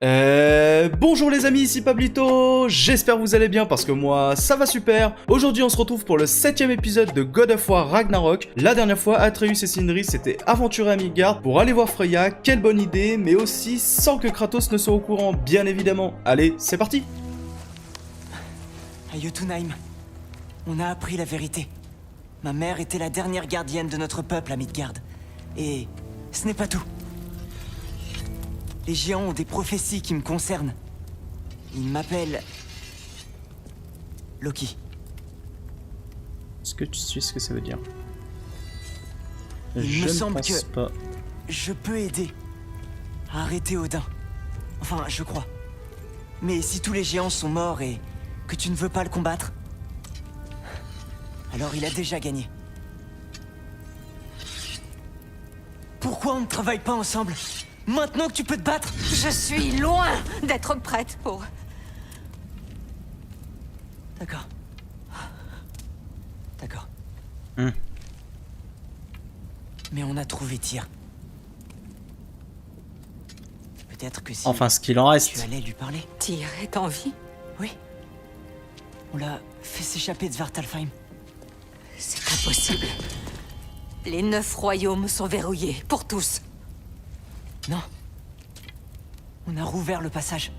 Bonjour les amis, ici Pablito, j'espère que vous allez bien parce que moi ça va super. Aujourd'hui on se retrouve pour le 7ème épisode de God of War Ragnarok. La dernière fois Atreus et Sindri s'étaient aventurés à Midgard pour aller voir Freya, quelle bonne idée, mais aussi sans que Kratos ne soit au courant bien évidemment. Allez, c'est parti. À Jotunheim, on a appris la vérité. Ma mère était la dernière gardienne de notre peuple à Midgard. Et ce n'est pas tout. Les géants ont des prophéties qui me concernent. Ils m'appellent... Loki. Est-ce que tu sais ce que ça veut dire? Il me semble que... pas. Je peux aider à arrêter Odin. Enfin, je crois. Mais si tous les géants sont morts et que tu ne veux pas le combattre, alors il a déjà gagné. Pourquoi on ne travaille pas ensemble? Maintenant que tu peux te battre? Je suis loin d'être prête pour... D'accord. D'accord. Mais on a trouvé Tyr. Peut-être que si Enfin, ce qu'il en tu reste. allais lui parler. Tyr est en vie? Oui. On l'a fait s'échapper de Svartalfheim. C'est impossible. Les 9 royaumes sont verrouillés, pour tous. Non. On a rouvert le passage.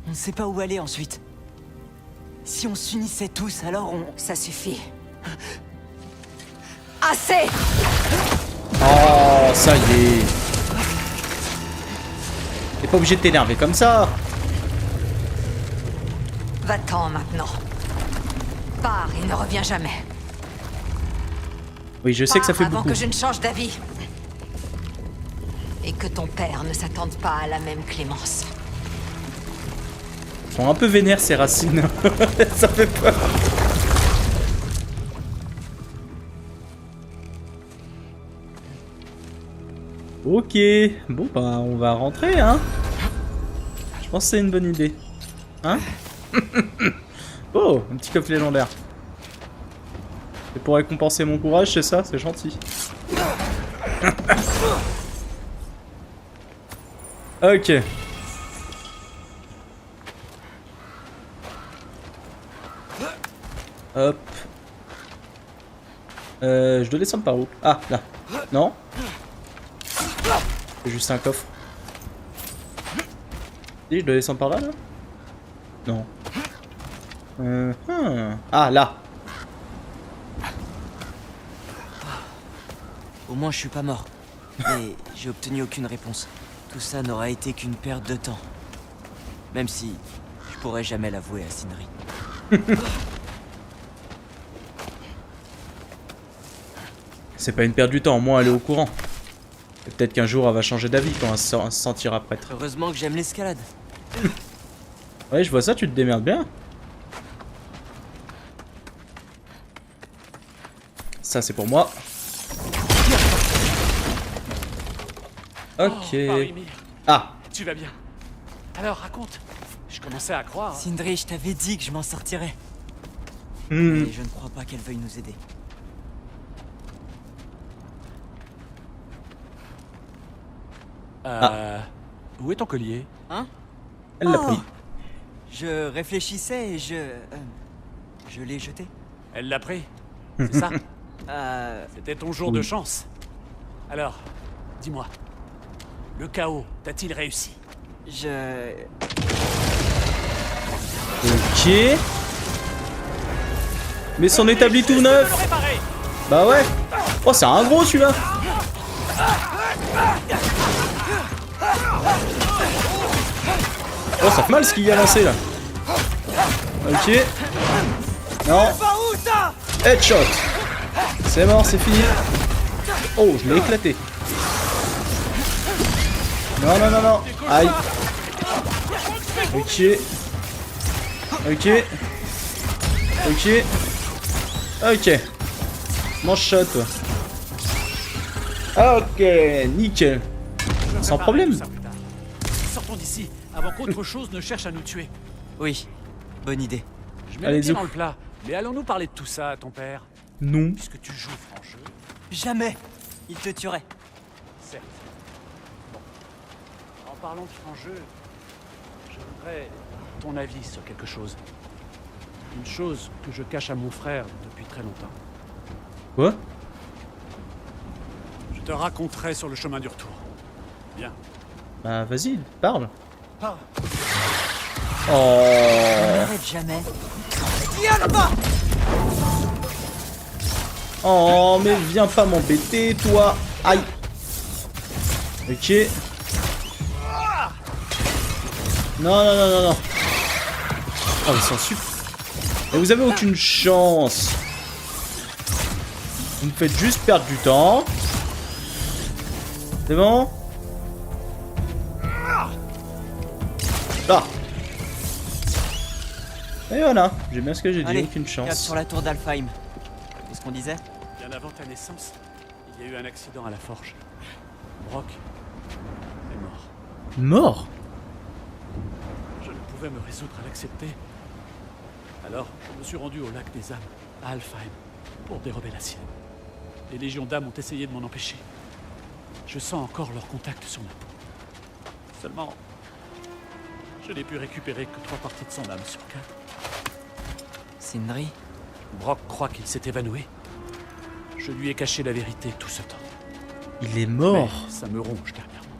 On ne sait pas où aller ensuite. Si on s'unissait tous, alors on... Ça suffit. Assez! Oh, ça y est. T'es pas obligé de t'énerver comme ça. Va-t'en maintenant. Pars et ne reviens jamais. Oui, je sais que ça Pars fait avant beaucoup. que je ne change d'avis. Et que ton père ne s'attende pas à la même clémence. Ils sont un peu vénères ces racines. Ça fait peur. Ok, bon bah on va rentrer hein. Je pense que c'est une bonne idée. Hein? Oh, un petit coffre légendaire. C'est pour récompenser mon courage, c'est ça? C'est gentil. Ok. Hop. Je dois descendre par où? Ah, là. Non? C'est juste un coffre. Si, je dois descendre par là, là? Non. Ah, là. Au moins je suis pas mort. Mais j'ai obtenu aucune réponse. Tout ça n'aura été qu'une perte de temps. Même si je pourrais jamais l'avouer à Sindri. C'est pas une perte du temps, au moins elle est au courant. Et peut-être qu'un jour elle va changer d'avis quand elle se sentira prêtre. Heureusement que j'aime l'escalade. Ouais, je vois ça, tu te démerdes bien. Ça, c'est pour moi. Ok. Oh, Farimir, Ah, tu vas bien. Alors, raconte. Je commençais à croire. Sindri, je t'avais dit que je m'en sortirais. hmm. Mais je ne crois pas qu'elle veuille nous aider. Où est ton collier? Hein? Elle l'a Oh. pris. Je réfléchissais et je l'ai jeté. Elle l'a pris. C'est ça? C'était ton jour de Oui. chance. Alors, dis-moi. Le chaos t'a-t-il réussi? Ok. Mais son établi tout Le neuf. réparer. Bah ouais. Oh, c'est un gros celui-là. Oh, ça fait mal ce qu'il y a lancé là. Ok. Non. Headshot. C'est mort, c'est fini. Oh, je l'ai éclaté. Non, non, non, non. Aïe. Ok. Ok. Ok. Ok. Mange shot, toi. Ok, nickel. Je Sans préparerai problème. tout ça plus tard. Sortons d'ici avant qu'autre chose ne cherche à nous tuer. Oui, bonne idée. Je mets Allez, les pieds zou. dans le plat. Mais allons-nous parler de tout ça à ton père? Non. Puisque tu joues franc jeu. Jamais. Il te tuerait. Certes. Bon. En parlant de franc jeu, J'aimerais ton avis sur quelque chose. Une chose que je cache à mon frère depuis très longtemps. Quoi? Je te raconterai sur le chemin du retour. Bien. Bah vas-y, parle. Ah. Oh. On n'arrête jamais. Oh, mais viens pas m'embêter, toi. Aïe. Ok. Non, non, non, non, non. Oh, ils sont super. Et vous avez aucune chance. Vous me faites juste perdre du temps. C'est bon? Ah. Et voilà, j'ai bien ce que j'ai dit, Allez, aucune cap chance. sur la tour d'Alfheim. Qu'est-ce qu'on disait? Bien avant ta naissance, il y a eu un accident à la forge. Brock est mort. Mort? Je ne pouvais me résoudre à l'accepter. Alors, je me suis rendu au lac des âmes, à Alfheim, pour dérober la sienne. Les légions d'âmes ont essayé de m'en empêcher. Je sens encore leur contact sur ma peau. Seulement, je n'ai pu récupérer que 3 parties de son âme sur 4. Sindri? Brock croit qu'il s'est évanoui. Je lui ai caché la vérité tout ce temps. Il est mort. Mais ça me ronge dernièrement.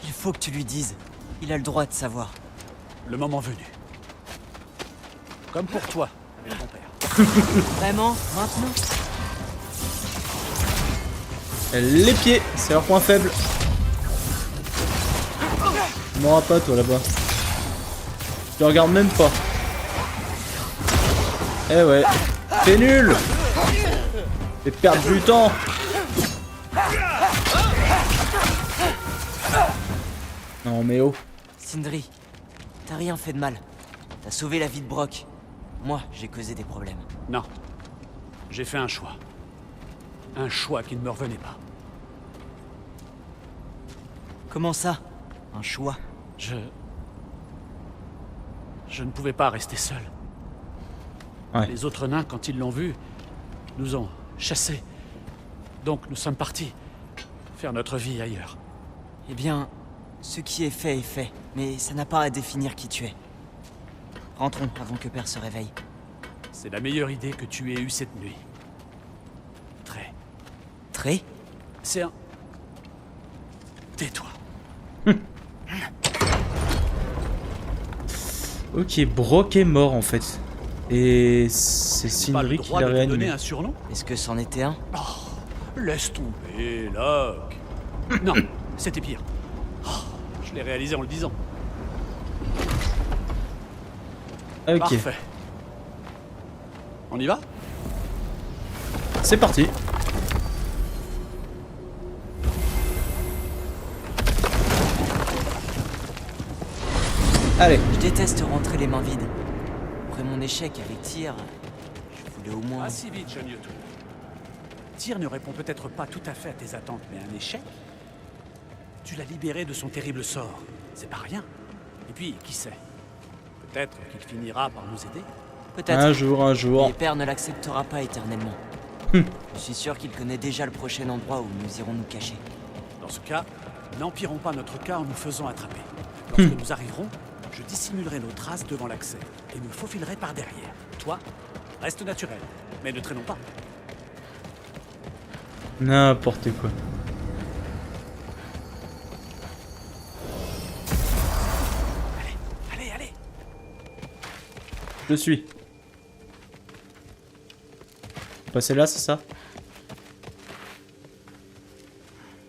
Il faut que tu lui dises. Il a le droit de savoir. Le moment venu. Comme pour toi, avec ton père. Vraiment? Maintenant? Les pieds, c'est leur point faible. Tu m'auras pas toi là-bas. Je te regarde même pas. Eh ouais. T'es nul. Fais perdre du temps. Non mais oh. Sindri, t'as rien fait de mal. T'as sauvé la vie de Brock. Moi, j'ai causé des problèmes. Non. J'ai fait un choix. Un choix qui ne me revenait pas. Comment ça? Un choix? Je ne pouvais pas rester seul. Ouais. Les autres nains, quand ils l'ont vu, nous ont chassés. Donc nous sommes partis faire notre vie ailleurs. Eh bien, ce qui est fait, mais ça n'a pas à définir qui tu es. Rentrons avant que Père se réveille. C'est la meilleure idée que tu aies eue cette nuit. Très. Tré? C'est un... Tais-toi. Ok, Brock est mort en fait. Et c'est Pas le Sindri qui droit l'a de te donner réanimé. un surnom? Est-ce que c'en était un? Laisse tomber, Locke. Non, c'était pire. Oh, je l'ai réalisé en le disant. Ok, Parfait. On y va? c'est parti. Allez. Je déteste rentrer les mains vides. Après mon échec avec Tyr, je voulais au moins... Pas si vite, John Yoto. Tyr ne répond peut-être pas tout à fait à tes attentes, mais un échec? Tu l'as libéré de son terrible sort. C'est pas rien. Et puis, qui sait? Peut-être qu'il finira par nous aider. Peut-être. Un jour. Et Père ne l'acceptera pas éternellement. Je suis sûr qu'il connaît déjà le prochain endroit où nous irons nous cacher. Dans ce cas, n'empirons pas notre cas en nous faisant attraper. Lorsque nous arriverons, je dissimulerai nos traces devant l'accès et me faufilerai par derrière. Toi, reste naturel, mais ne traînons pas. N'importe quoi. Allez. Je suis. Passer là, c'est ça?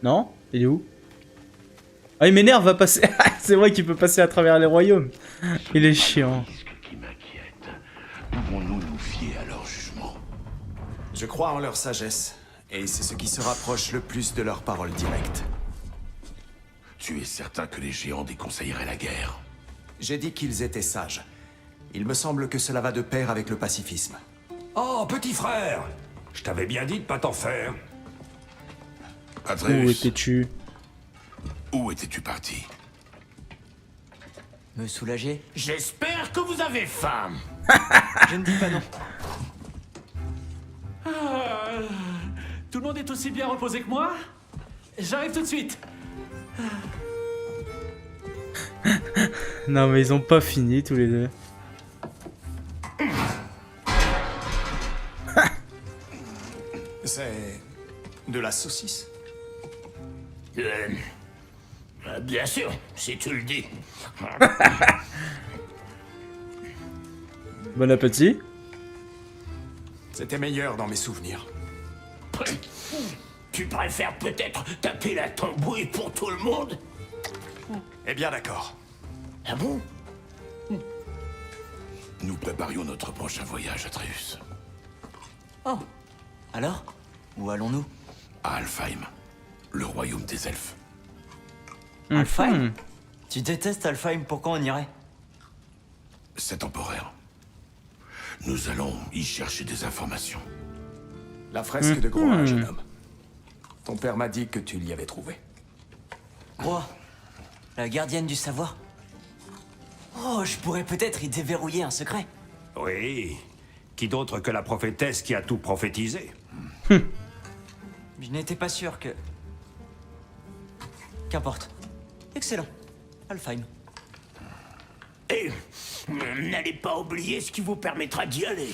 Non? Il est où? Ah, il m'énerve à passer. C'est vrai qu'il peut passer à travers les royaumes. Il est chiant. Qui m'inquiète. Pouvons-nous nous fier à leur jugement? Je crois en leur sagesse, et c'est ce qui se rapproche le plus de leurs paroles directes. Tu es certain que les géants déconseilleraient la guerre? J'ai dit qu'ils étaient sages. Il me semble que cela va de pair avec le pacifisme. Oh, petit frère! Je t'avais bien dit de pas t'en faire. Où Atreus, étais-tu? où étais-tu parti? Me soulager? J'espère que vous avez faim! Je ne dis pas non. Tout le monde est aussi bien reposé que moi? J'arrive tout de suite. Non mais ils ont pas fini tous les deux. C'est de la saucisse. Bien sûr, si tu le dis. Bon appétit. C'était meilleur dans mes souvenirs. Tu préfères peut-être taper la tambouille pour tout le monde? Eh bien d'accord. Ah bon? Nous préparions notre prochain voyage, Atreus. Oh. Alors? Où allons-nous? À Alfheim, le royaume des elfes. Alfheim? Tu détestes Alfheim, pourquoi on irait? C'est temporaire. Nous allons y chercher des informations. La fresque de Groa, jeune homme. Ton père m'a dit que tu l'y avais trouvée. Groa, la gardienne du savoir. Oh, je pourrais peut-être y déverrouiller un secret. Oui. Qui d'autre que la prophétesse qui a tout prophétisé? Je n'étais pas sûr que... Qu'importe. Excellent. Alfheim. Et n'allez pas oublier ce qui vous permettra d'y aller.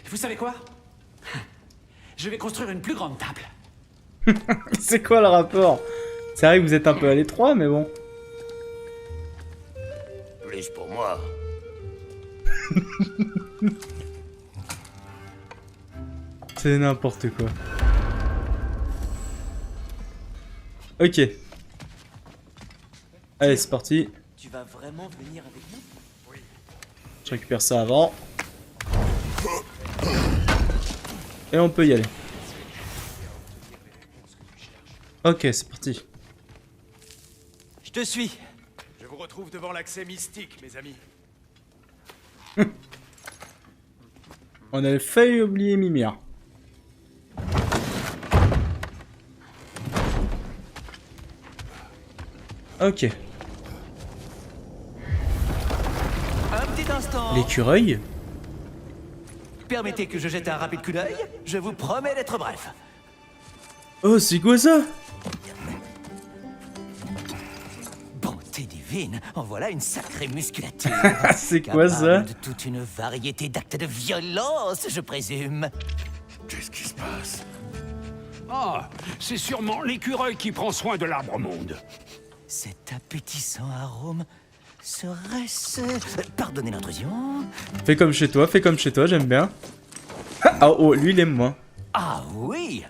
Vous savez quoi? Je vais construire une plus grande table. C'est quoi le rapport? C'est vrai que vous êtes un peu à l'étroit, mais bon. Plus pour moi. C'est n'importe quoi. Ok. Allez, c'est parti. Tu vas vraiment venir avec nous? Je récupère ça avant. Et on peut y aller. Ok, c'est parti. Je te suis. Je vous retrouve devant l'accès mystique, mes amis. On avait failli oublier Mimir. Ok. Un petit instant. L'écureuil. Permettez que je jette un rapide coup d'œil. Je vous promets d'être bref. Oh, c'est quoi ça? Bonté divine, en voilà une sacrée musculature. C'est quoi ça? Capable de toute une variété d'actes de violence, je présume. Qu'est-ce qui se passe? Ah, c'est sûrement l'écureuil qui prend soin de l'arbre-monde. Cet appétissant arôme serait-ce... Pardonnez l'intrusion. Fais comme chez toi, j'aime bien. Ah oh, lui il aime moins. Ah oui.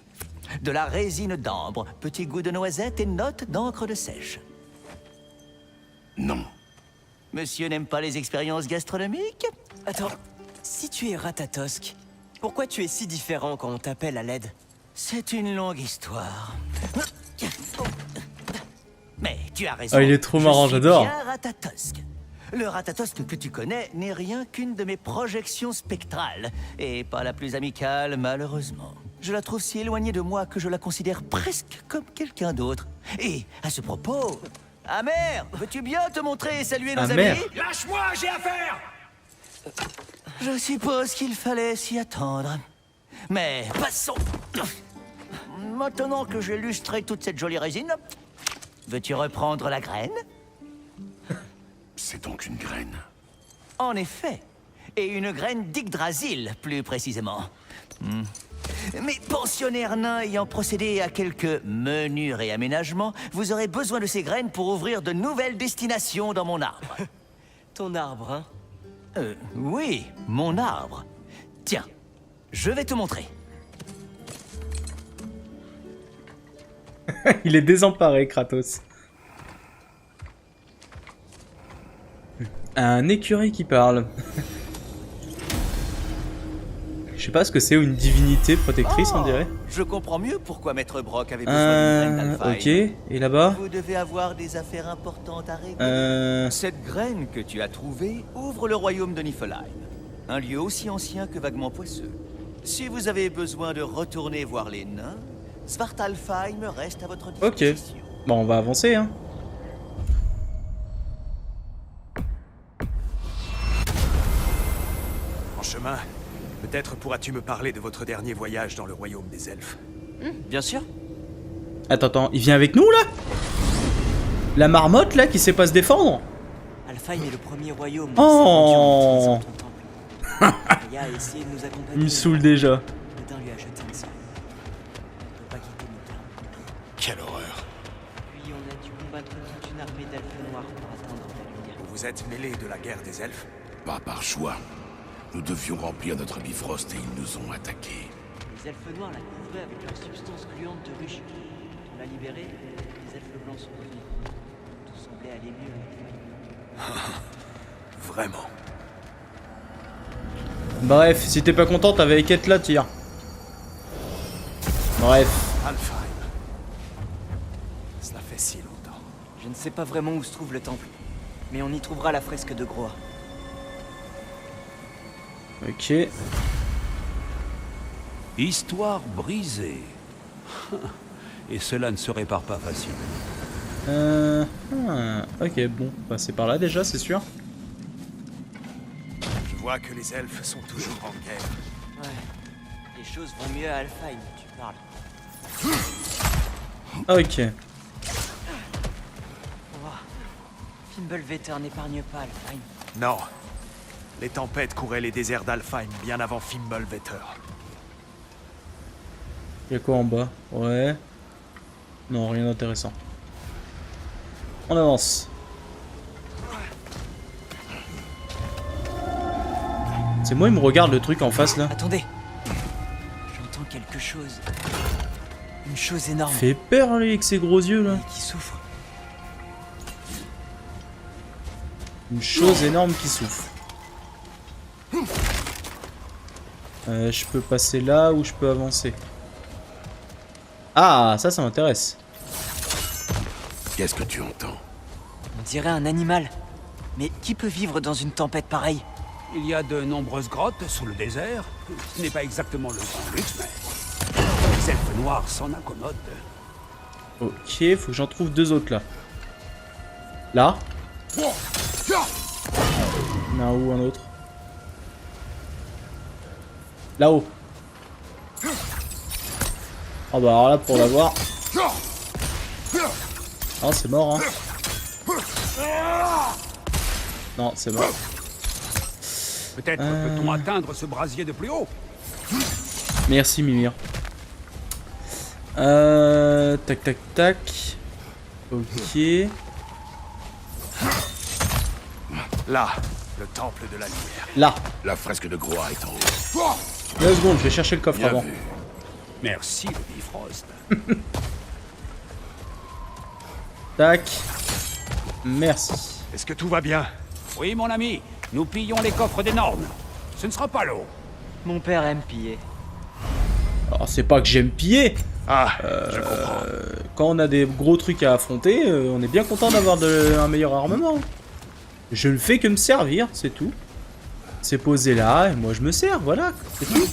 De la résine d'ambre, petit goût de noisette et notes d'encre de sèche. Non. Monsieur n'aime pas les expériences gastronomiques? Attends, si tu es Ratatosk, pourquoi tu es si différent quand on t'appelle à l'aide? C'est une longue histoire. Mais tu as raison. Ah, il est trop marrant, j'adore. Je suis bien Ratatosk. Le Ratatosk que tu connais n'est rien qu'une de mes projections spectrales, et pas la plus amicale, malheureusement. Je la trouve si éloignée de moi que je la considère presque comme quelqu'un d'autre. Et, à ce propos... Amer, veux-tu bien te montrer et saluer nos Amer. amis? Lâche-moi, j'ai affaire! Je suppose qu'il fallait s'y attendre. Mais passons. Maintenant que j'ai lustré toute cette jolie résine, veux-tu reprendre la graine? C'est donc une graine. En effet. Et une graine d'Yggdrasil, plus précisément. Mais pensionnaire nain ayant procédé à quelques menus réaménagements, vous aurez besoin de ces graines pour ouvrir de nouvelles destinations dans mon arbre. Ton arbre, hein? Oui, mon arbre. Tiens, je vais te montrer. Il est désemparé, Kratos. Un écureuil qui parle. Je sais pas ce que c'est, une divinité protectrice, on dirait. Je comprends mieux pourquoi Maître Brock avait besoin d'une graine d'Alfheim. Ok, et là-bas? Vous devez avoir des affaires importantes à régler. Cette graine que tu as trouvée ouvre le royaume de Niflheim. Un lieu aussi ancien que vaguement poisseux. Si vous avez besoin de retourner voir les nains, Svartalfheim reste à votre disposition. Ok. Bon, on va avancer, hein. En chemin, peut-être pourras-tu me parler de votre dernier voyage dans le royaume des elfes. Bien sûr. Attends, il vient avec nous là? La marmotte là qui sait pas se défendre? Alfheim est le premier royaume. Oh. Freya a essayé de nous accompagner. Il me saoule déjà. Odin lui a jeté un sort. On ne peut pas quitter Midgard. Quelle horreur. Puis on a dû combattre toute une armée d'elfes noirs pour atteindre la lumière. Vous vous êtes mêlé de la guerre des elfes? Pas par choix. Nous devions remplir notre bifrost et ils nous ont attaqués. Les elfes noirs la couvraient avec leur substance gluante de ruche. On l'a libérée, les elfes blancs sont revenus. Tout semblait aller mieux avec Alfheim. Vraiment. Bref, si t'es pas content, t'avais Eket là, tire. Bref. Alfheim. Cela fait si longtemps. Je ne sais pas vraiment où se trouve le temple, mais on y trouvera la fresque de Groa. Ok. Histoire brisée. Et cela ne se répare pas facilement. Ok, bon, bah c'est par là déjà, c'est sûr. Je vois que les elfes sont toujours en guerre. Ouais. Les choses vont mieux à Alfheim, tu parles. Ok. Oh. Fimbulvetter n'épargne pas Alfheim. Non. Les tempêtes couraient les déserts d'Alfheim bien avant Fimbulvetter. Y'a quoi en bas? Ouais. Non, rien d'intéressant. On avance. C'est moi, il me regarde le truc en face là. Attendez. J'entends quelque chose. Une chose énorme. Fait peur lui avec ses gros yeux là. Et qui souffre. Une chose énorme qui souffle. Je peux passer là ou je peux avancer? Ah, ça m'intéresse. Qu'est-ce que tu entends? On dirait un animal. Mais qui peut vivre dans une tempête pareille? Il y a de nombreuses grottes sous le désert. Ce n'est pas exactement le grand luxe, mais les elfes noirs s'en accommodent. Ok, faut que j'en trouve deux autres là. Là. Il y en a où un autre? Là-haut. Oh bah alors là pour l'avoir. Oh c'est mort hein. Non c'est mort. Peut-être peut-on atteindre ce brasier de plus haut. Merci Mimir. Tac tac tac. Ok. Là, le temple de la lumière. Là. La fresque de Groa est en haut. 2 secondes, je vais chercher le coffre Bien avant. vu. Merci, le Bifrost. Tac. Merci. Est-ce que tout va bien? Oui, mon ami, nous pillons les coffres des Nornes. Ce ne sera pas l'eau. Mon père aime piller. Alors c'est pas que j'aime piller. Ah, je comprends. Quand on a des gros trucs à affronter, on est bien content d'avoir un meilleur armement. Je ne fais que me servir, c'est tout. C'est posé là, et moi je me sers, voilà, c'est tout.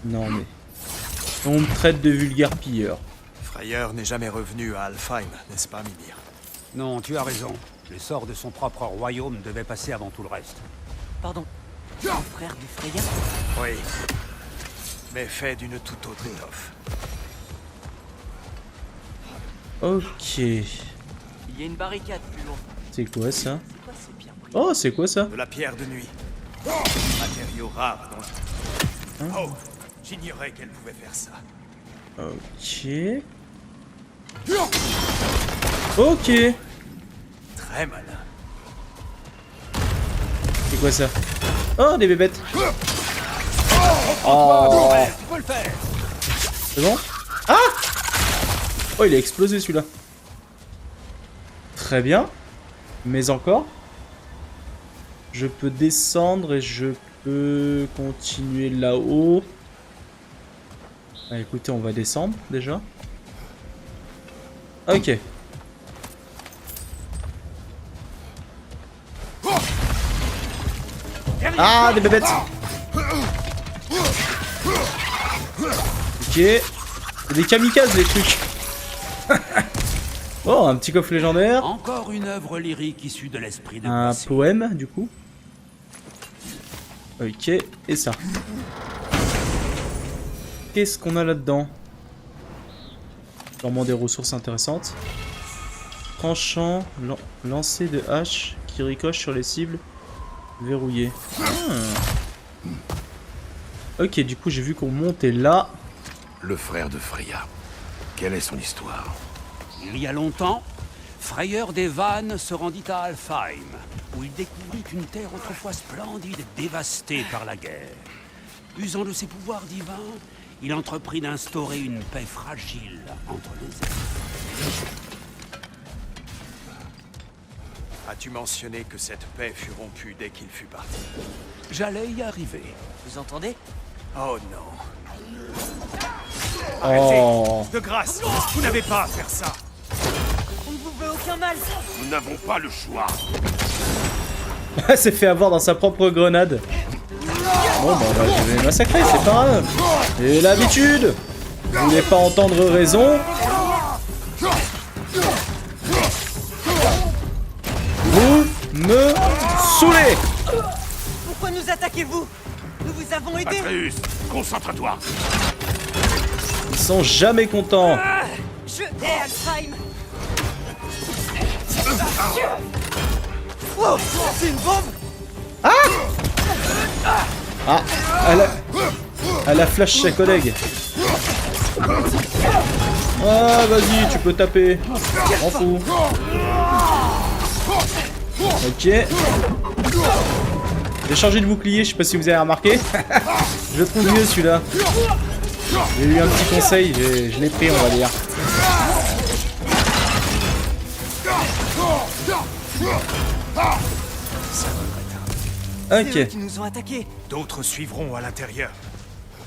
Non mais... On me traite de vulgaire pilleur. Frayeur n'est jamais revenu à Alfheim, n'est-ce pas, Mimir? Non, tu as raison. Le sort de son propre royaume devait passer avant tout le reste. Pardon. Le frère de Freya? Oui. Mais fait d'une toute autre étoffe. Ok. Il y a une barricade plus loin. C'est quoi ça? C'est quoi ces pierres brillantes? Oh, c'est quoi ça? De la pierre de nuit. Matériau rare dans le... Oh, j'ignorais qu'elle pouvait faire ça. Ok. Ok. Très malin. C'est quoi ça? Oh, des bébêtes. Oh. Tu peux le faire. C'est bon? Ah! Oh, il a explosé celui-là. Très bien. Mais encore. Je peux descendre et je peux continuer là-haut. Ah, écoutez, on va descendre déjà. Ok. Ah, des bébêtes. Ok. C'est des kamikazes les trucs. Oh, un petit coffre légendaire. Encore une œuvre lyrique issue de l'esprit de Un Glacier. poème du coup. Ok, et ça. Qu'est-ce qu'on a là-dedans? Sûrement des ressources intéressantes. Tranchant, lancer de hache qui ricoche sur les cibles verrouillées. Ok, du coup j'ai vu qu'on montait là. Le frère de Freya. Quelle est son histoire? Il y a longtemps, Freyr des Vannes se rendit à Alfheim, où il découvrit une terre autrefois splendide et dévastée par la guerre. Usant de ses pouvoirs divins, il entreprit d'instaurer une paix fragile entre les elfes. As-tu mentionné que cette paix fut rompue dès qu'il fut parti? J'allais y arriver. Vous entendez? Oh non. Oh. De grâce, vous n'avez pas à faire ça. On ne vous veut aucun mal. Nous n'avons pas le choix. Elle s'est fait avoir dans sa propre grenade. Bon bah je vais les massacrer, c'est pas grave. Et l'habitude. Vous voulez pas entendre raison? Vous me saoulez. Pourquoi nous attaquez-vous? Nous vous avons aidé. Atreus, concentre-toi. Ils sont jamais contents. Je hais Alfheim. Wow, c'est une bombe. Ah, elle a flash ses collègues. Ah, vas-y, tu peux taper. M'en fous. Ok. J'ai changé de bouclier, je sais pas si vous avez remarqué. Je le trouve mieux celui-là. J'ai eu un petit conseil, je l'ai pris, on va dire. Ok. C'est eux qui nous ont attaqués. D'autres suivront à l'intérieur.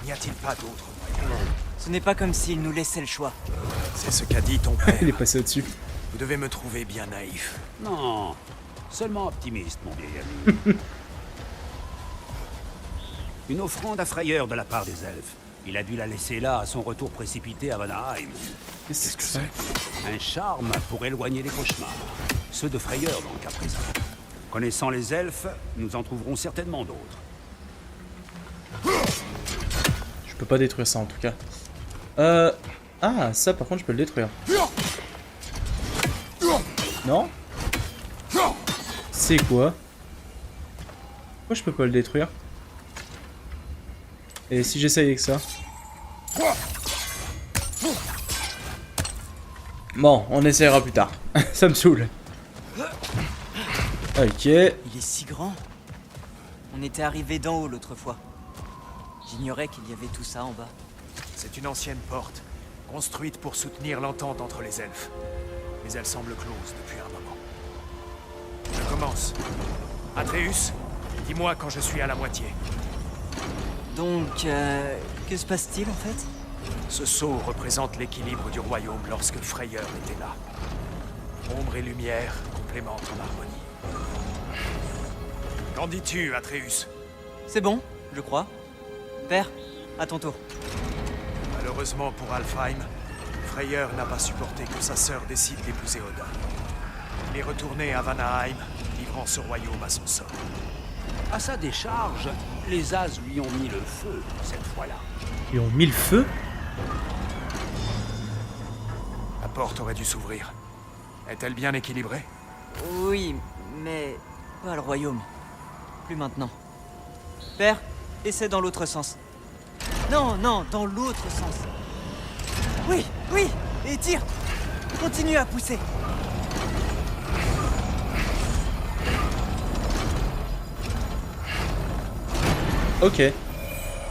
N'y a-t-il pas d'autres moyens? Ce n'est pas comme s'ils nous laissaient le choix. C'est ce qu'a dit ton père. Il est passé au-dessus. Vous devez me trouver bien naïf. Non, seulement optimiste, mon vieil ami. Une offrande à Freyr de la part des elfes. Il a dû la laisser là à son retour précipité à Vanaheim. Qu'est-ce que c'est? Un charme pour éloigner les cauchemars. Ceux de Freyr, donc, à présent. Connaissant les elfes, nous en trouverons certainement d'autres. Je peux pas détruire ça en tout cas. Ah, ça par contre je peux le détruire. Non? C'est quoi? Pourquoi je peux pas le détruire? Et si j'essaye avec ça? Bon, on essaiera plus tard. Ça me saoule. Ok. Il est si grand. On était arrivé d'en haut l'autre fois. J'ignorais qu'il y avait tout ça en bas. C'est une ancienne porte, construite pour soutenir l'entente entre les elfes. Mais elle semble close depuis un moment. Je commence. Atreus, dis-moi quand je suis à la moitié. Donc, que se passe-t-il en fait? Ce sceau représente l'équilibre du royaume lorsque Freyr était là. Ombre et lumière complémentent en harmonie. Qu'en dis-tu, Atreus? C'est bon, je crois. Père, à ton tour. Malheureusement pour Alfheim, Freyr n'a pas supporté que sa sœur décide d'épouser Odin. Il est retourné à Vanaheim, livrant ce royaume à son sort. À sa décharge, les As lui ont mis le feu, cette fois-là. Ils ont mis le feu? La porte aurait dû s'ouvrir. Est-elle bien équilibrée? Oui, mais pas le royaume. Plus maintenant. Père, essaie dans l'autre sens. Non, non, dans l'autre sens. Oui, oui, et tire. Continue à pousser. Ok.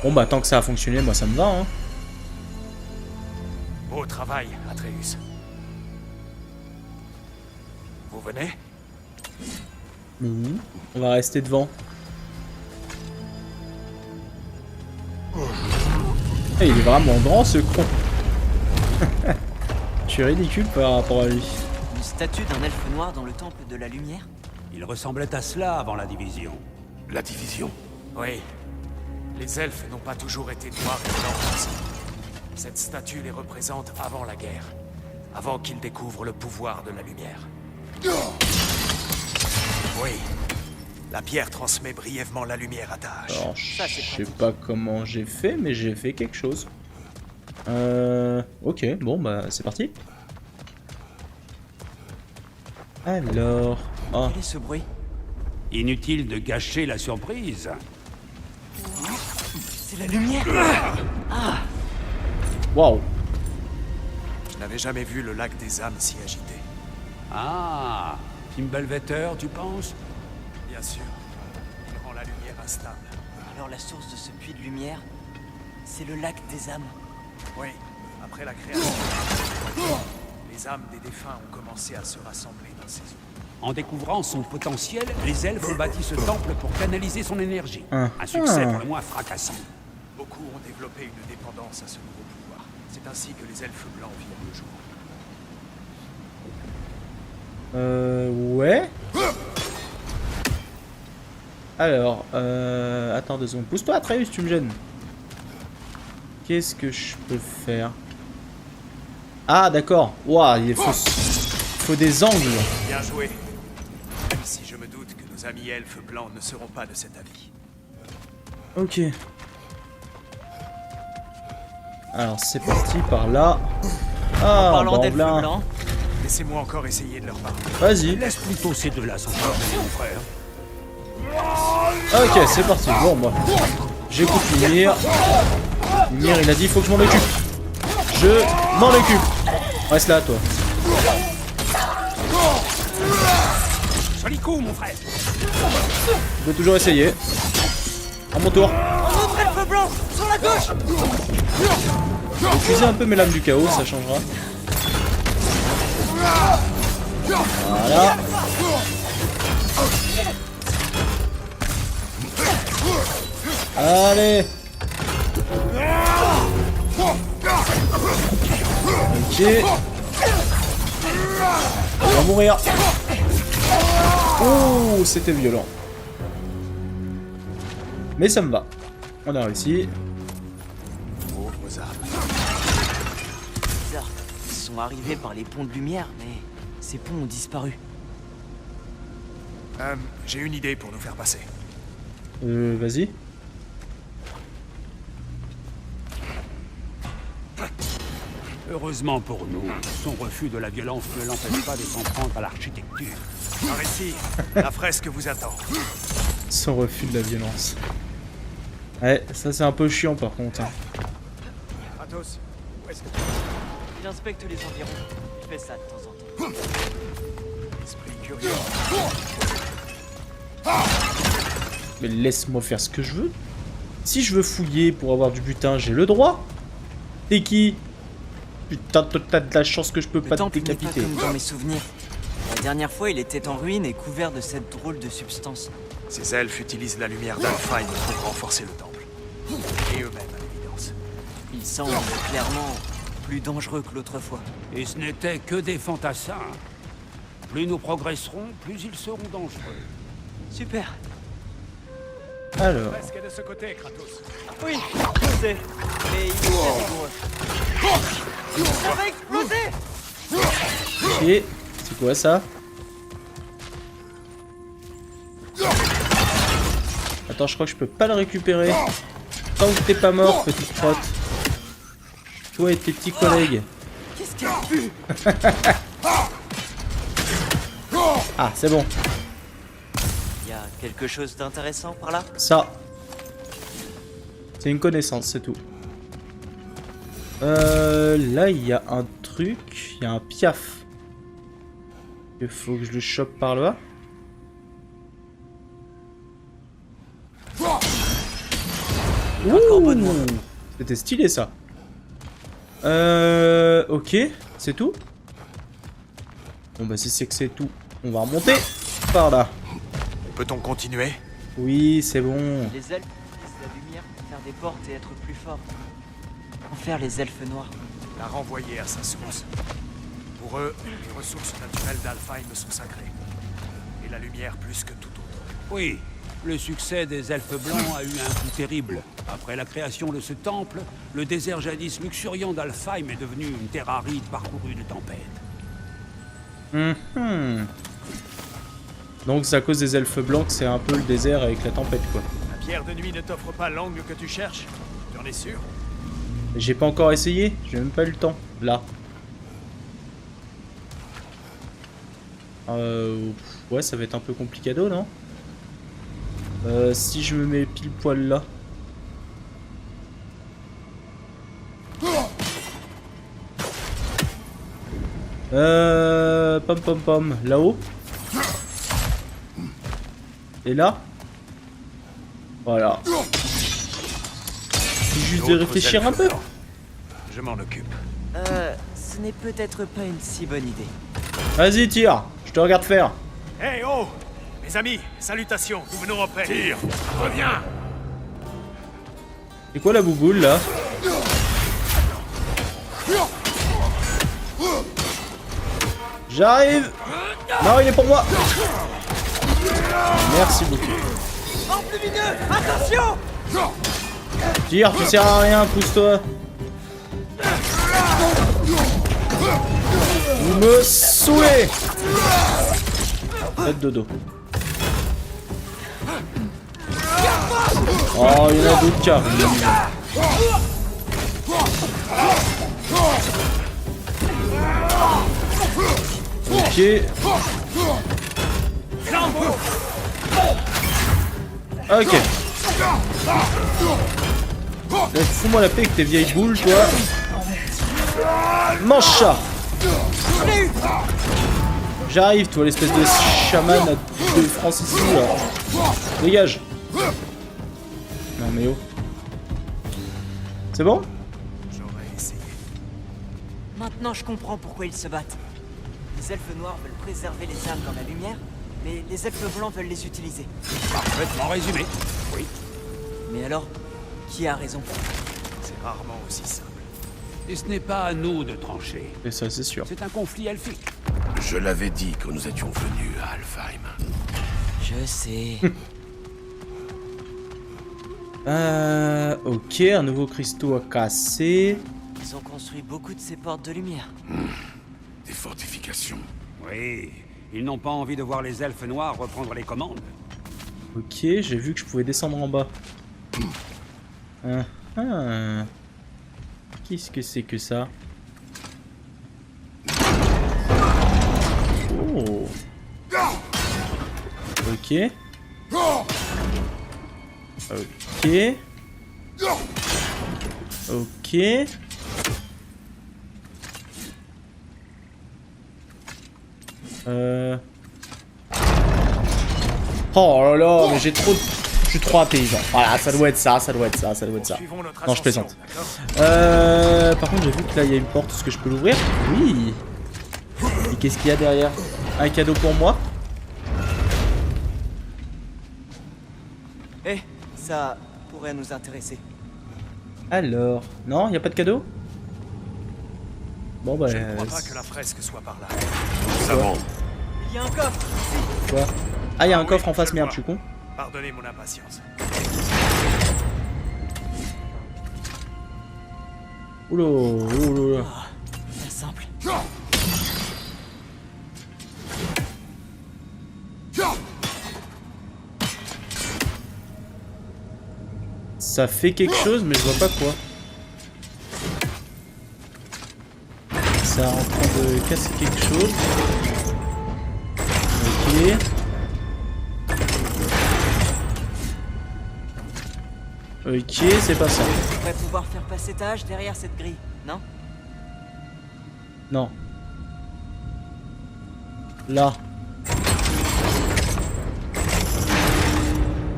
Bon bah tant que ça a fonctionné, moi ça me va hein. Beau travail, Atreus. Vous venez? On va rester devant. Hey, il est vraiment grand ce con. Je suis ridicule par rapport à lui. Une statue d'un elfe noir dans le temple de la lumière? Il ressemblait à cela avant la division. La division. Oui. Les elfes n'ont pas toujours été noirs et blancs. Cette statue les représente avant la guerre. Avant qu'ils découvrent le pouvoir de la lumière. Oui. La pierre transmet brièvement la lumière à ta hache. Alors, je sais pas comment j'ai fait, mais j'ai fait quelque chose. Ok, bon bah c'est parti. Alors... Oh. Quel est ce bruit? Inutile de gâcher la surprise. C'est la lumière. Waouh. Je n'avais jamais vu le lac des âmes si agité. Ah, Fimbulvetter, tu penses? Bien sûr, il rend la lumière instable. Alors la source de ce puits de lumière, c'est le lac des âmes. Oui, après la création, les âmes des défunts ont commencé à se rassembler dans ces eaux. En découvrant son potentiel, les elfes ont bâti ce temple pour canaliser son énergie. Ah. Un succès pour le moins fracassant. Beaucoup ont développé une dépendance à ce nouveau pouvoir. C'est ainsi que les elfes blancs vivent le jour. Ouais. Alors, attends 2 secondes. Pousse-toi, Atreus, tu me gênes. Qu'est-ce que je peux faire? Ah, d'accord. Waouh, il faut des angles. Bien joué. Même si je me doute que nos amis elfes blancs ne seront pas de cet avis. Ok. Alors, c'est parti par là. Ah, Parlant d'elfes blanc. blancs, Laissez-moi encore essayer de leur parler. Vas-y. Laisse plutôt ces deux-là s'en parler, mon frère. Ok, c'est parti. Bon, moi, j'écoute Mimir. Mimir, il a dit, il faut que je m'en occupe. Je m'en occupe. Reste là, toi. Joli coup, mon frère. Je vais toujours essayer. À mon tour. notre elfe blanc, sur la gauche. Je vais utiliser un peu mes lames du chaos, ça changera. Voilà. Allez. Ok. On va mourir. Oh, c'était violent. Mais ça me va. On a réussi. Pauvres âmes. Bizarre. Ils sont arrivés par les ponts de lumière, mais ces ponts ont disparu. J'ai une idée pour nous faire passer. Vas-y. Heureusement pour nous, son refus de la violence ne l'empêche pas de s'en prendre à l'architecture. Par ici, la fresque vous attend. Son refus de la violence. Ouais, ça c'est un peu chiant par contre. Hein. Kratos, où est-ce que Il inspecte les environs. Il fait ça de temps en temps. Esprit curieux. Mais laisse-moi faire ce que je veux. Si je veux fouiller pour avoir du butin, j'ai le droit. T'es qui? Putain, t'as de la chance que je peux pas te temple n'est pas décapiter. comme dans mes souvenirs. La dernière fois, il était en ruine et couvert de cette drôle de substance. Ces elfes utilisent la lumière d'Alfheim pour renforcer le temple. Et eux-mêmes, à l'évidence. Il semble clairement plus dangereux que l'autre fois. Et ce n'était que des fantassins. Plus nous progresserons, plus ils seront dangereux. Super. Alors, Fresque est de ce côté, Kratos. Oui, je sais. Mais il est très rigoureux. Ça va exploser! ok. C'est quoi ça? Attends, je crois que je peux pas le récupérer. Tant que t'es pas mort, petite crotte. Toi et tes petits collègues. Qu'est-ce qu'il a pu? Ah, c'est bon. Il y a quelque chose d'intéressant par là? Ça. C'est une connaissance, c'est tout. Là, il y a un truc. Il y a un piaf. Il faut que je le chope par là. Ouh. C'était stylé, ça. Ok. C'est tout? Bon, bah, si c'est que c'est tout, on va remonter par là. Peut-on continuer? Oui, c'est bon. Les elfes utilisent la lumière pour faire des portes et être plus forts. En faire les elfes noirs. La renvoyer à sa source. Pour eux, les ressources naturelles d'Alfheim sont sacrées. Et la lumière plus que tout autre. Oui, le succès des elfes blancs a eu un coup terrible. Après la création de ce temple, le désert jadis luxuriant d'Alfheim est devenu une terre aride parcourue de tempêtes. Donc c'est à cause des elfes blancs que c'est un peu le désert avec la tempête, quoi. La pierre de nuit ne t'offre pas l'angle que tu cherches? Tu en es sûr? J'ai pas encore essayé, j'ai même pas eu le temps. Là. Ouais, ça va être un peu complicado, non? Si je me mets pile poil là. Pom pom pom. Là-haut. Et là. Voilà. Juste de réfléchir un peu. Je m'en occupe. Ce n'est peut-être pas une si bonne idée. Vas-y, tire. Je te regarde faire. Hey, oh! Mes amis, salutations, nous venons en paix. Tire, reviens. C'est quoi la bouboule là? J'arrive. Non, il est pour moi. Merci beaucoup. Orbe lumineux, attention! Tire, tu sers à rien, pousse-toi. Vous me saoulez. Faites dodo. Oh, il y en a d'autres qui arrivent. Ok. Ok. Fous-moi la paix avec tes vieilles boules, toi. Mange ça. J'arrive, toi, l'espèce de chaman de Francis là. Dégage. Non mais oh. C'est bon? J'aurais essayé. Maintenant, je comprends pourquoi ils se battent. Les elfes noirs veulent préserver les âmes dans la lumière, mais les elfes blancs veulent les utiliser. Parfaitement résumé. Oui. Mais alors, qui a raison? C'est rarement aussi simple. Et ce n'est pas à nous de trancher. Et ça, c'est sûr. C'est un conflit elfique. Je l'avais dit quand nous étions venus à Alfheim. Je sais. Ok, un nouveau cristaux à casser. Ils ont construit beaucoup de ces portes de lumière. Des fortifications. Oui. Ils n'ont pas envie de voir les elfes noirs reprendre les commandes. Ok, j'ai vu que je pouvais descendre en bas. Qu'est-ce que c'est que ça? Oh. Ok. Ok. Ok. Oh là là, mais j'ai trop de... Je suis trop intelligent. Voilà, ça doit être ça, ça doit être ça, ça doit être ça. Non, je plaisante. Par contre, j'ai vu que là, il y a une porte. Est-ce que je peux l'ouvrir? Oui. Et qu'est-ce qu'il y a derrière? Un cadeau pour moi? Eh, ça pourrait nous intéresser. Alors... Non, il n'y a pas de cadeau? Bon bah... Je ne crois pas que la fresque soit par là. Savant. Il y a un coffre. Quoi? Ah, il y a un oui, coffre en face, je le merde, vois. je suis con. Pardonnez mon impatience. Oula, oula. C'est simple. Ça fait quelque chose, mais je vois pas quoi. Ça est en train de casser quelque chose. Ok. Ok, c'est pas ça. On devrait pouvoir faire passer ta hache derrière cette grille, non? Non. Là.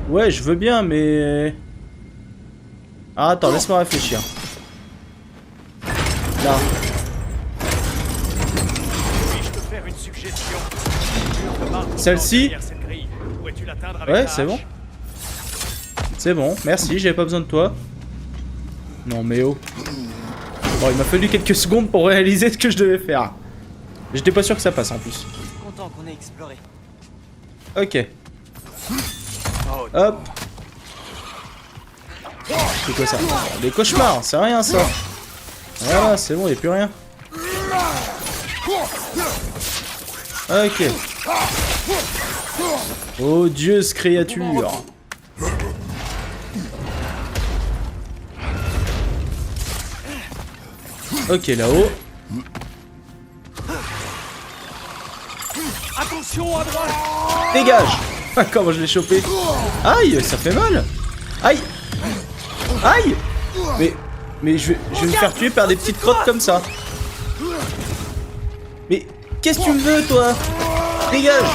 Ouais, je veux bien, mais... Ah, attends, laisse-moi réfléchir. Là. Puis-je te faire une suggestion? Celle-ci? Pourrais-tu l'atteindre avec Ouais, ta c'est bon. hache? C'est bon, merci, j'avais pas besoin de toi. Non mais oh. Bon, il m'a fallu quelques secondes pour réaliser ce que je devais faire. J'étais pas sûr que ça passe en plus. Content qu'on ait exploré. Ok. Hop. C'est quoi ça? Des cauchemars, c'est rien ça. Voilà, c'est bon, y'a plus rien. Ok. Odieuse créature. Ok, là-haut. Attention à droite. Dégage. Ah, comment je l'ai chopé. Aïe, ça fait mal. Aïe. Aïe. Mais je vais me faire tuer par des petites crottes comme ça. Mais qu'est-ce que tu me veux, toi? Dégage.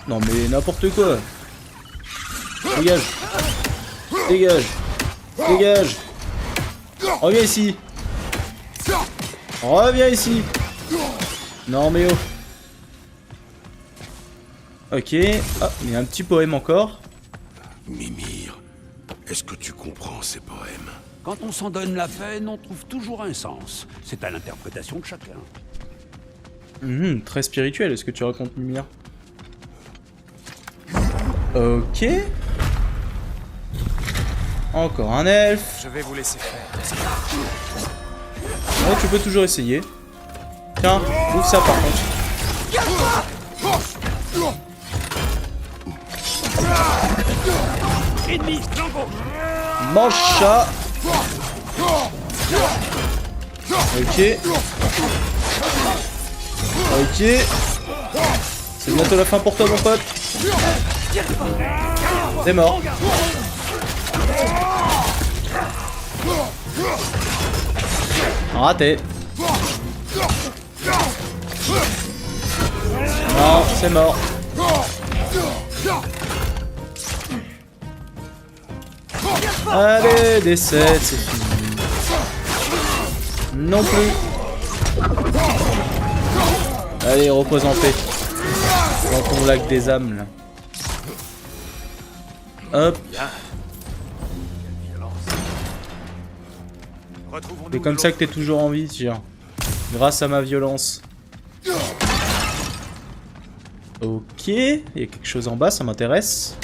Non mais n'importe quoi. Dégage. Dégage. Dégage. Reviens ici. Reviens ici. Non mais oh. Ok. Ah, il y a un petit poème encore. Mimir, est-ce que tu comprends ces poèmes? Quand on s'en donne la peine, on trouve toujours un sens. C'est à l'interprétation de chacun. Très spirituel, est-ce que tu racontes, Mimir? Ok. Encore un elfe. Je vais vous laisser faire. Ouais, tu peux toujours essayer. Tiens, ouvre ça par contre. Ennemi, flambeau. Mange ça. Ok. Ok. C'est bientôt la fin pour toi, mon pote. T'es mort. Raté. Non, c'est mort. Allez, des 7, c'est fini. Non plus. Allez, repose en paix. Dans ton lac des âmes, là. Hop. C'est comme ça que t'es toujours en vie, tiens. Grâce à ma violence. Ok. Il y a quelque chose en bas, ça m'intéresse.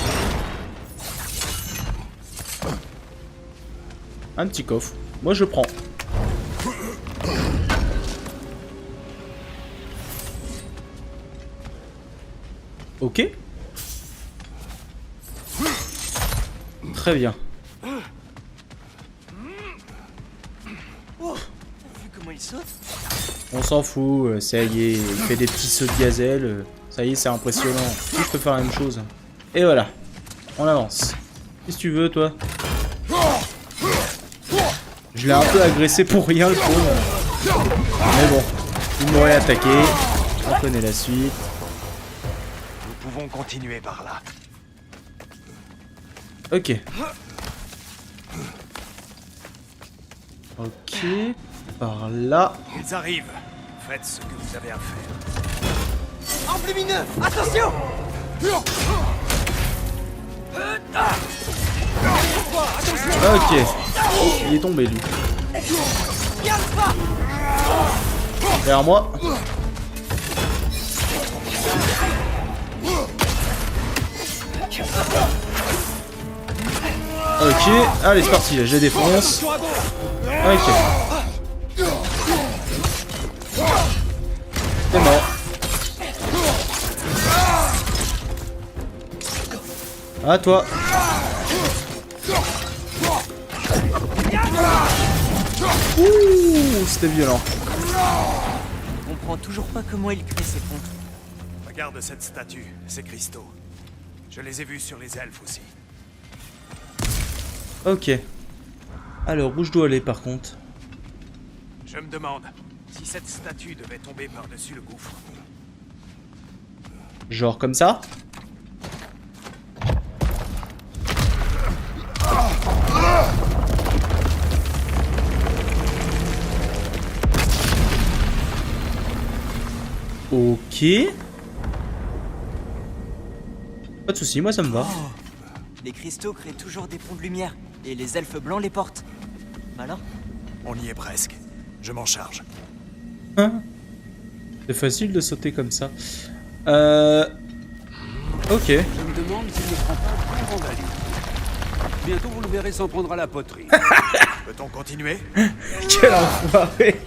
Un petit coffre. Moi, je prends. Ok. Très bien. Oh, vu comment il saute? On s'en fout, ça y est, il fait des petits sauts de gazelle. Ça y est, c'est impressionnant. Je peux faire la même chose. Et voilà. On avance. Qu'est-ce que tu veux, toi? Je l'ai un peu agressé pour rien, le pauvre. Mais bon, il m'aurait attaqué. On connaît la suite. Nous pouvons continuer par là. Ok. Ok. Par là. Ils arrivent. Faites ce que vous avez à faire. Orbe lumineux, attention! Ok. Oh, il est tombé, lui. Derrière moi. Ok, allez c'est parti là, je défonce. Ok. C'est mort. À toi. Ouh, c'était violent. Je comprends toujours pas comment il crée ses ponts. Regarde cette statue, ces cristaux. Je les ai vus sur les elfes aussi. Ok. Alors, où je dois aller par contre? Je me demande si cette statue devait tomber par-dessus le gouffre. Genre comme ça? Ok. Pas de soucis, moi ça me va. Les cristaux créent toujours des ponts de lumière, et les elfes blancs les portent. Alors? On y est presque. Je m'en charge. Hein? C'est facile de sauter comme ça. Ok. Je me demande s'il ne prend pas un grand value. Bientôt vous le verrez s'en prendre à la poterie. Peut-on continuer? Quel enfoiré.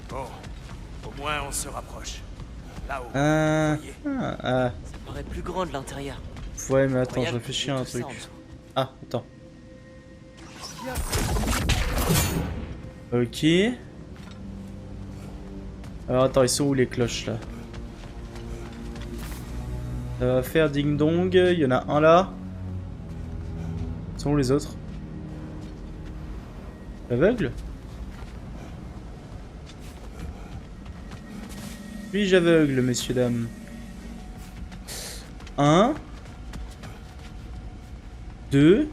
Bon. Au moins on se rapproche. Là-haut. voyez. Ça paraît plus grand de l'intérieur. Ouais, mais attends, je Incroyable, réfléchis à un tout ça truc. en dessous. Ah, attends. Ok. Alors attends, ils sont où les cloches là? Ça va faire ding dong, il y en a un là. Ils sont où les autres? Aveugle? Suis-je aveugle, messieurs, dames? 1 2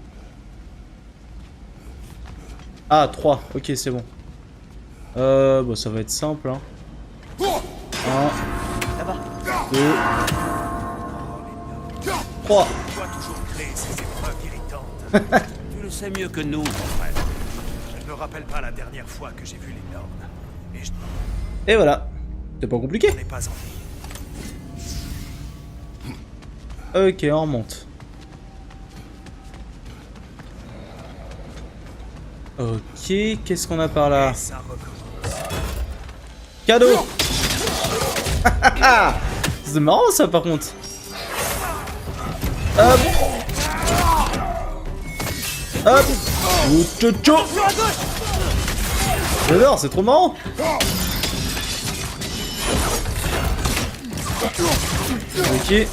Ah, 3. Ok, c'est bon. Bon, ça va être simple, hein. 1 2 3. Tu dois toujours créer ces épreuves irritantes. Tu le sais mieux que nous, mon frère. Je ne me rappelle pas la dernière fois que j'ai vu les Nornes. Et je Et voilà. C'est pas compliqué. n'ai pas envie. Ok, on remonte. Ok, qu'est-ce qu'on a par là? Ça recommence. Cadeau. C'est marrant ça par contre. Hop. Hop. Tchou. J'adore, c'est trop marrant. Ok.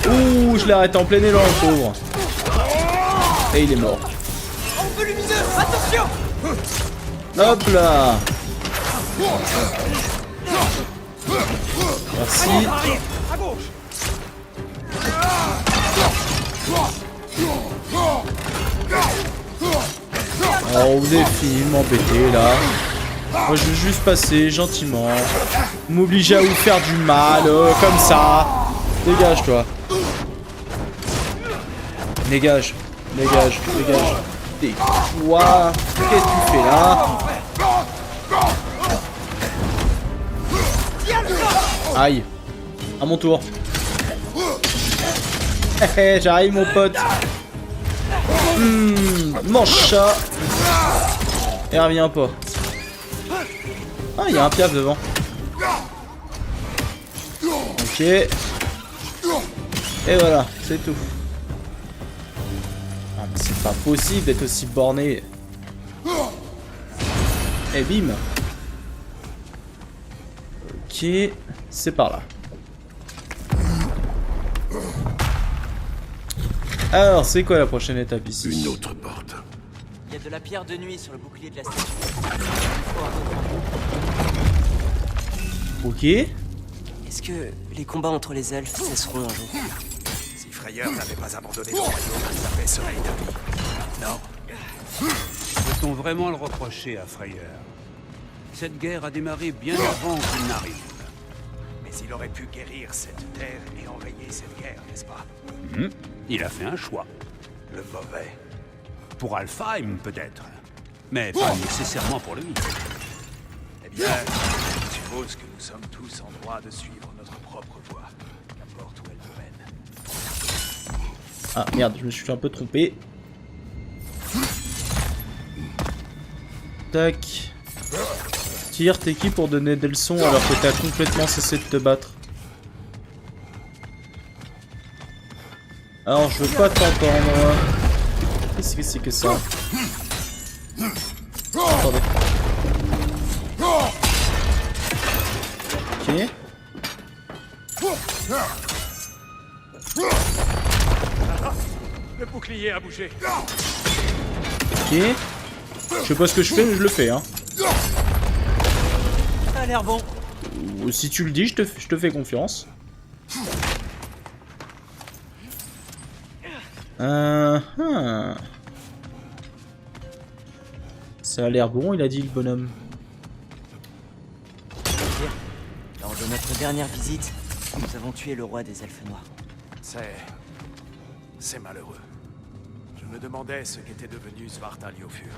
Ouh, je l'ai arrêté en plein élan, le pauvre. Et il est mort. Attention! Hop là. Merci. À gauche. Alors, vous avez fini de m'embêter là. Moi je veux juste passer gentiment. M'obliger à vous faire du mal, comme ça. Dégage toi. Dégage. Dégage. Dégage. Dégage-toi. Qu'est-ce que tu fais là? Aïe. À mon tour. J'arrive mon pote. Mange ça. Et reviens pas. Ah, il y a un piaf devant. Ok. Et voilà, c'est tout. Ah, mais c'est pas possible d'être aussi borné. Et bim. Ok, c'est par là. Alors, c'est quoi la prochaine étape ici? Une autre porte. Il y a de la pierre de nuit sur le bouclier de la statue. Ok. Est-ce que les combats entre les elfes cesseront un jour? Si Frayeur n'avait pas abandonné le royaume, la paix serait établie. Non. Peut-on vraiment le reprocher à Frayeur? Cette guerre a démarré bien avant qu'il n'arrive. Mais il aurait pu guérir cette terre et enrayer cette guerre, n'est-ce pas? Il a fait un choix. Le mauvais. Pour Alfheim, peut-être. Mais pas nécessairement pour lui. Eh bien, je suppose que nous sommes tous en droit de suivre notre propre voie, qu'importe où elle nous mène. Ah merde, je me suis un peu trompé. Tac. Tire, t'es qui pour donner des leçons alors que t'as complètement cessé de te battre? Alors je veux pas t'entendre. Qu'est-ce que c'est que ça? Attendez. Ok. Le bouclier a bougé. Ok. Je sais pas ce que je fais, mais je le fais, hein. Ça a l'air bon. Ou si tu le dis, je te fais confiance. Ça a l'air bon, il a dit le bonhomme. Lors de notre dernière visite, nous avons tué le roi des elfes noirs. C'est malheureux. Je me demandais ce qu'était devenu Svartalfheim.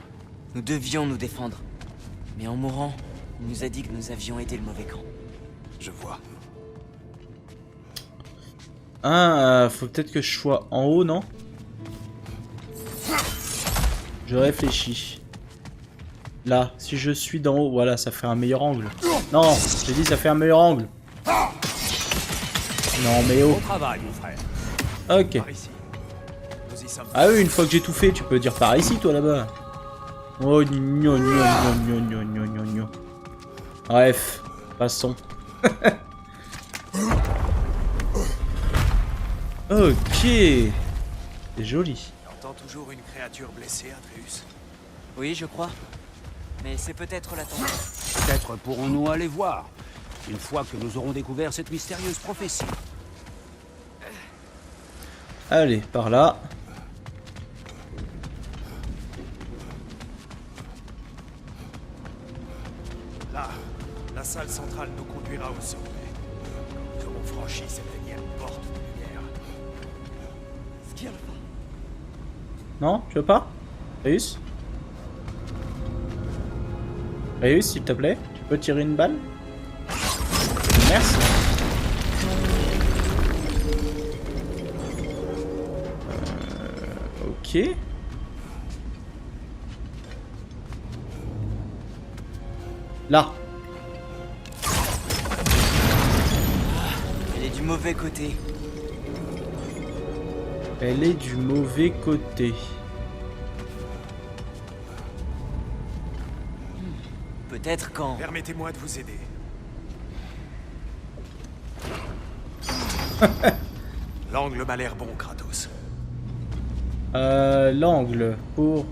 Nous devions nous défendre. Mais en mourant, il nous a dit que nous avions été le mauvais camp. Je vois. Ah, faut peut-être que je sois en haut, non? Je réfléchis. Là, si je suis d'en haut, voilà, ça fait un meilleur angle. Non, j'ai dit ça fait un meilleur angle. Non mais oh. Bon travail, mon frère. Ok. Par ici. Nous y sommes. Ah oui, une fois que j'ai tout fait, tu peux dire par ici, toi, là-bas. Oh, gno, gno, gno, gno, gno, gno, gno. Bref, passons. Ok. C'est joli. J'entends toujours une créature blessée, Atreus. Oui, je crois. Mais c'est peut-être la tendance. Peut-être pourrons-nous aller voir, une fois que nous aurons découvert cette mystérieuse prophétie. Allez, par là. Là, la salle centrale nous conduira au sommet. Nous aurons franchi cette énième porte de lumière. Non, tu veux pas? Réus? Réus, s'il te plaît, tu peux tirer une balle? Merci. Ok. Là. Elle est du mauvais côté. Elle est du mauvais côté. Peut-être quand... Permettez-moi de vous aider. L'angle m'a l'air bon, Kratos. L'angle pour...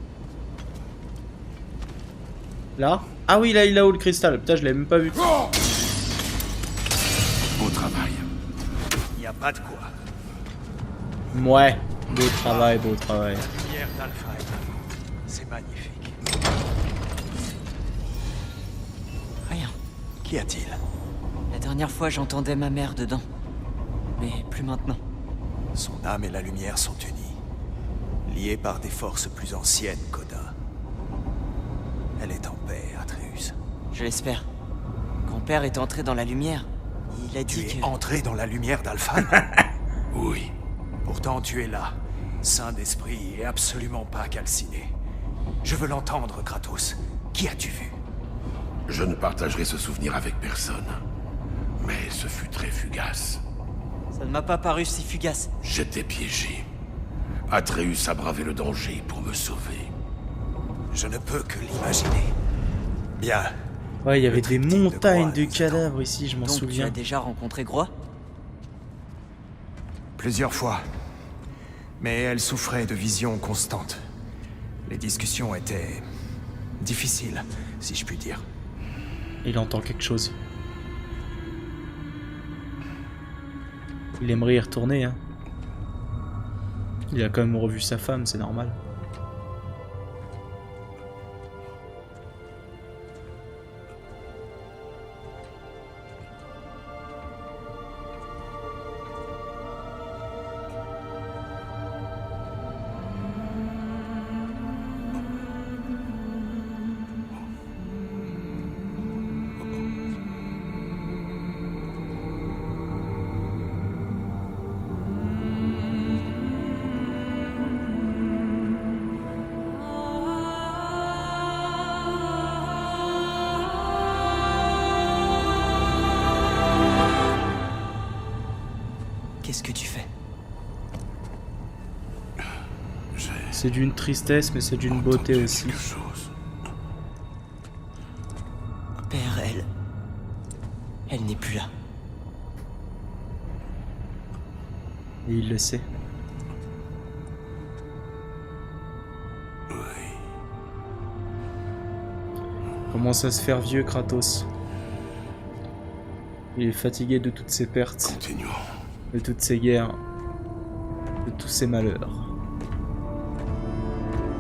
Là? Ah oui, là, il a où le cristal? Putain, je l'ai même pas vu. Beau travail. Il n'y a pas de quoi. Ouais, beau travail, beau travail. Lumière d'Alfheim. C'est magnifique. Rien. Qu'y a-t-il? La dernière fois, j'entendais ma mère dedans. Mais plus maintenant. Son âme et la lumière sont unies. Liées par des forces plus anciennes qu'Odin. Elle est en paix, Atreus. Je l'espère. Quand Père est entré dans la lumière, il a Tu dit es que... entré dans la lumière d'Alfheim? Oui. Pourtant, tu es là, sain d'esprit et absolument pas calciné. Je veux l'entendre, Kratos. Qui as-tu vu? Je ne partagerai ce souvenir avec personne. Mais ce fut très fugace. Ça ne m'a pas paru si fugace. J'étais piégé. Atreus a bravé le danger pour me sauver. Je ne peux que l'imaginer. Bien. Ouais, il y avait Le des triptyque de montagnes Groix de nous cadavres ici, je m'en Donc tu souviens. as déjà rencontré Groix? Plusieurs fois. Mais elle souffrait de visions constantes. Les discussions étaient... difficiles, si je puis dire. Il entend quelque chose. Il aimerait y retourner, hein. Il a quand même revu sa femme, c'est normal. Qu'est-ce que tu fais? C'est d'une tristesse, mais c'est d'une beauté aussi. Quelque chose. Père, elle n'est plus là. Et il le sait. Oui. Commence à se faire vieux, Kratos. Il est fatigué de toutes ces pertes, Continuons. de toutes ces guerres, de tous ces malheurs.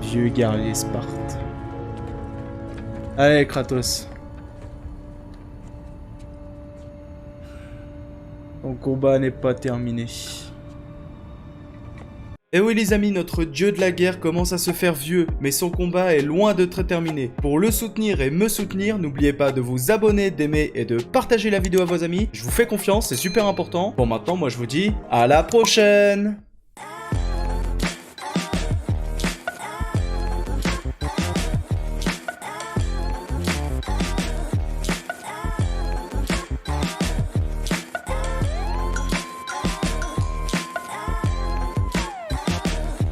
Vieux guerrier Sparte. Allez, Kratos. Ton combat n'est pas terminé. Et oui les amis, notre dieu de la guerre commence à se faire vieux, mais son combat est loin d'être terminé. Pour le soutenir et me soutenir, n'oubliez pas de vous abonner, d'aimer et de partager la vidéo à vos amis. Je vous fais confiance, c'est super important. Bon maintenant, moi je vous dis à la prochaine.